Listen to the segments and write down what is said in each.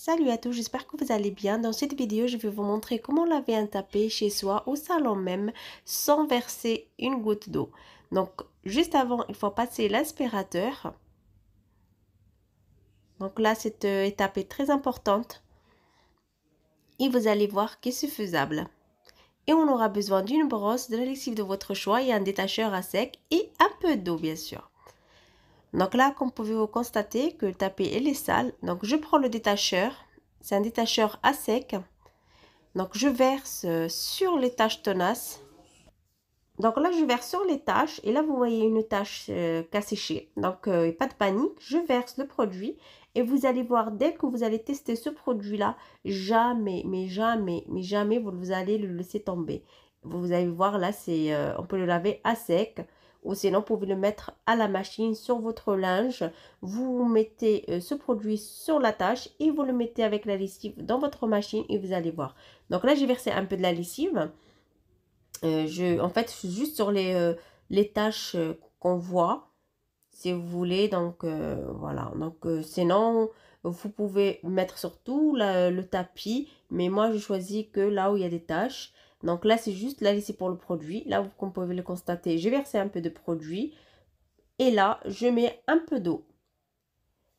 Salut à tous, j'espère que vous allez bien. Dans cette vidéo, je vais vous montrer comment laver un tapis chez soi, au salon même, sans verser une goutte d'eau. Donc, juste avant, il faut passer l'aspirateur. Donc là, cette étape est très importante. Et vous allez voir que c'est faisable. Et on aura besoin d'une brosse, de la lessive de votre choix et un détacheur à sec et un peu d'eau, bien sûr. Donc là, comme vous pouvez vous constater que le tapis est sale, donc je prends le détacheur. C'est un détacheur à sec. Donc, je verse sur les taches tenaces. Donc là, je verse sur les taches. Et là, vous voyez une tache qui a séché. Donc, pas de panique. Je verse le produit. Et vous allez voir, dès que vous allez tester ce produit-là, jamais, mais jamais, mais jamais, vous allez le laisser tomber. Vous allez voir, là, on peut le laver à sec. Ou sinon, vous pouvez le mettre à la machine sur votre linge. Vous mettez ce produit sur la tâche et vous le mettez avec la lessive dans votre machine et vous allez voir. Donc là, j'ai versé un peu de la lessive. En fait, juste sur les tâches qu'on voit, si vous voulez. Donc, voilà. Donc, sinon, vous pouvez mettre sur tout le tapis. Mais moi, je choisis que là où il y a des tâches. Donc là, c'est juste la lessive pour le produit. Là, comme vous pouvez le constater, j'ai versé un peu de produit. Et là, je mets un peu d'eau.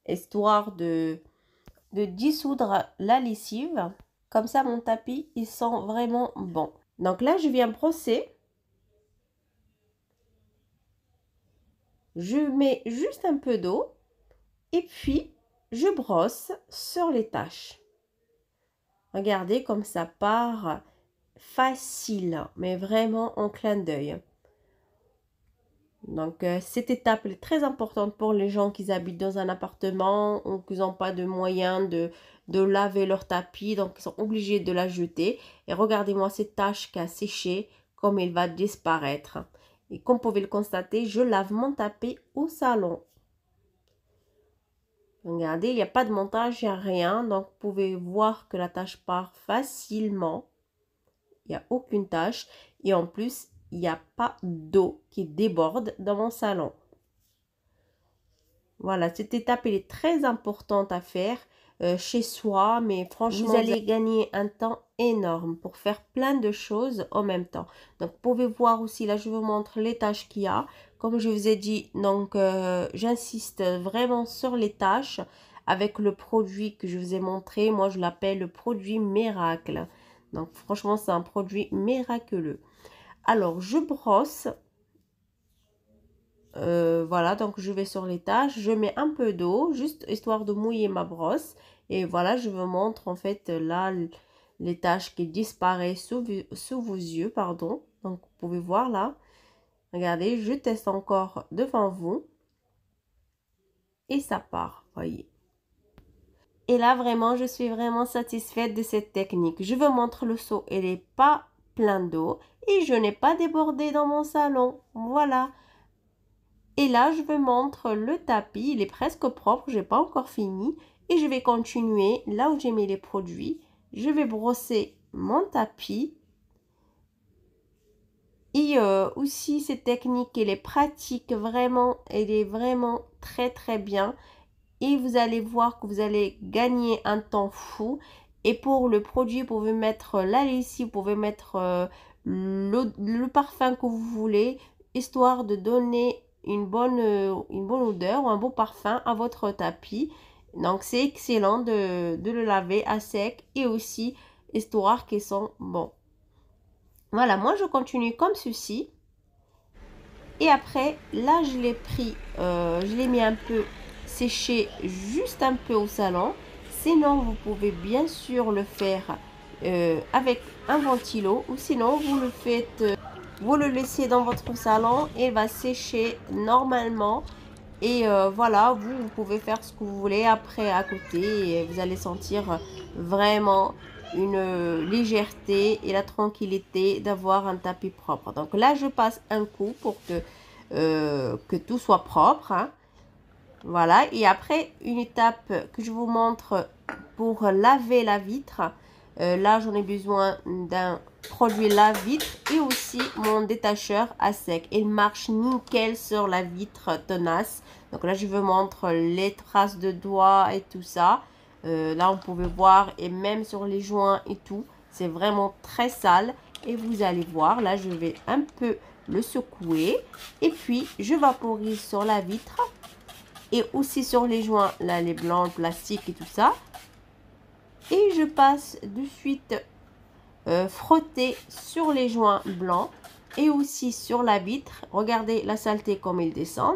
Histoire de dissoudre la lessive. Comme ça, mon tapis, il sent vraiment bon. Donc là, je viens brosser. Je mets juste un peu d'eau. Et puis, je brosse sur les taches. Regardez comme ça part facile, mais vraiment en clin d'œil. Donc, cette étape est très importante pour les gens qui habitent dans un appartement ou qui n'ont pas de moyens de laver leur tapis. Donc, ils sont obligés de la jeter. Et regardez-moi cette tache qui a séché, comme elle va disparaître. Et comme vous pouvez le constater, je lave mon tapis au salon. Regardez, il n'y a pas de montage, il n'y a rien. Donc, vous pouvez voir que la tâche part facilement. Il n'y a aucune tâche. Et en plus, il n'y a pas d'eau qui déborde dans mon salon. Voilà, cette étape, elle est très importante à faire chez soi. Mais franchement, vous allez gagner un temps énorme pour faire plein de choses en même temps. Donc, vous pouvez voir aussi, là, je vous montre les tâches qu'il y a. Comme je vous ai dit, donc, j'insiste vraiment sur les tâches avec le produit que je vous ai montré. Moi, je l'appelle le produit miracle. Donc, franchement, c'est un produit miraculeux. Alors, je brosse. Voilà, donc je vais sur les tâches. Je mets un peu d'eau, juste histoire de mouiller ma brosse. Et voilà, je vous montre en fait là les taches qui disparaissent sous vos yeux, pardon. Donc, vous pouvez voir là. Regardez, je teste encore devant vous. Et ça part, voyez. Et là, vraiment, je suis vraiment satisfaite de cette technique. Je vous montre le seau, il n'est pas plein d'eau. Et je n'ai pas débordé dans mon salon. Voilà. Et là, je vous montre le tapis. Il est presque propre, je n'ai pas encore fini. Et je vais continuer là où j'ai mis les produits. Je vais brosser mon tapis. Et aussi, cette technique, elle est pratique, vraiment. Elle est vraiment très, très bien. Et vous allez voir que vous allez gagner un temps fou. Et pour le produit, vous pouvez mettre la lessive, vous pouvez mettre le parfum que vous voulez, histoire de donner une bonne odeur ou un beau parfum à votre tapis. Donc, c'est excellent de le laver à sec et aussi histoire qu'ils sont bons. Voilà, moi, je continue comme ceci. Et après, là, je l'ai pris, je l'ai mis un peu séché juste un peu au salon. Sinon, vous pouvez bien sûr le faire avec un ventilo ou sinon, vous le faites, vous le laissez dans votre salon et il va sécher normalement. Et voilà, vous pouvez faire ce que vous voulez après à côté et vous allez sentir vraiment une légèreté et la tranquillité d'avoir un tapis propre. Donc là, je passe un coup pour que tout soit propre. Hein. Voilà, et après, une étape que je vous montre pour laver la vitre. Là, j'en ai besoin d'un produit lave-vitre et aussi mon détacheur à sec. Il marche nickel sur la vitre tenace. Donc là, je vous montre les traces de doigts et tout ça. Là, on pouvait voir, et même sur les joints et tout. C'est vraiment très sale. Et vous allez voir, là, je vais un peu le secouer. Et puis, je vaporise sur la vitre. Et aussi sur les joints, là, les blancs, le plastique et tout ça. Et je passe de suite frotter sur les joints blancs. Et aussi sur la vitre. Regardez la saleté comme il descend.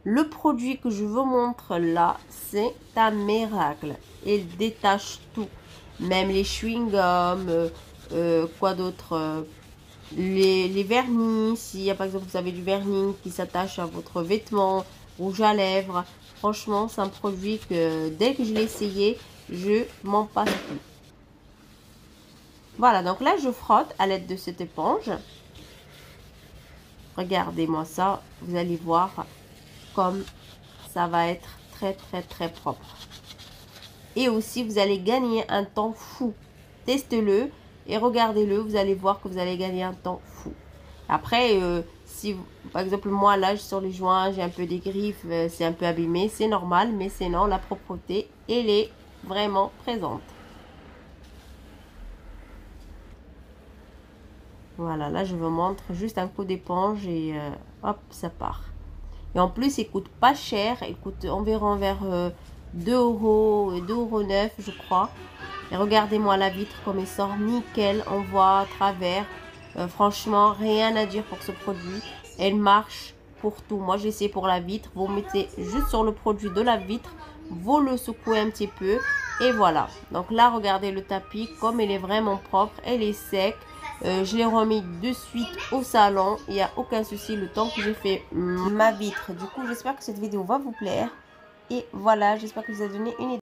Le produit que je vous montre là, c'est un miracle. Il détache tout. Même les chewing-gums, quoi d'autre, les vernis. Si par exemple vous avez du vernis qui s'attache à votre vêtement, rouge à lèvres. Franchement, c'est un produit que dès que je l'ai essayé, je m'en passe plus. Voilà, donc là je frotte à l'aide de cette éponge. Regardez-moi ça, vous allez voir comme ça va être très propre. Et aussi, vous allez gagner un temps fou. Testez-le et regardez-le. Vous allez voir que vous allez gagner un temps fou. Après, si par exemple, moi, là, sur les joints, j'ai un peu des griffes, c'est un peu abîmé. C'est normal, mais sinon, la propreté, elle est vraiment présente. Voilà, là, je vous montre juste un coup d'éponge et hop, ça part. Et en plus, il coûte pas cher. Il coûte environ vers 2 euros, 2,9 € je crois. Et regardez-moi la vitre comme il sort nickel. On voit à travers. Franchement, rien à dire pour ce produit. Elle marche pour tout. Moi, j'ai essayé pour la vitre. Vous mettez juste sur le produit de la vitre. Vous le secouez un petit peu. Et voilà. Donc là, regardez le tapis. Comme il est vraiment propre. Elle est sec. Je l'ai remis de suite au salon. Il n'y a aucun souci le temps que j'ai fait ma vitre. Du coup, j'espère que cette vidéo va vous plaire. Et voilà, j'espère que vous a donné une idée.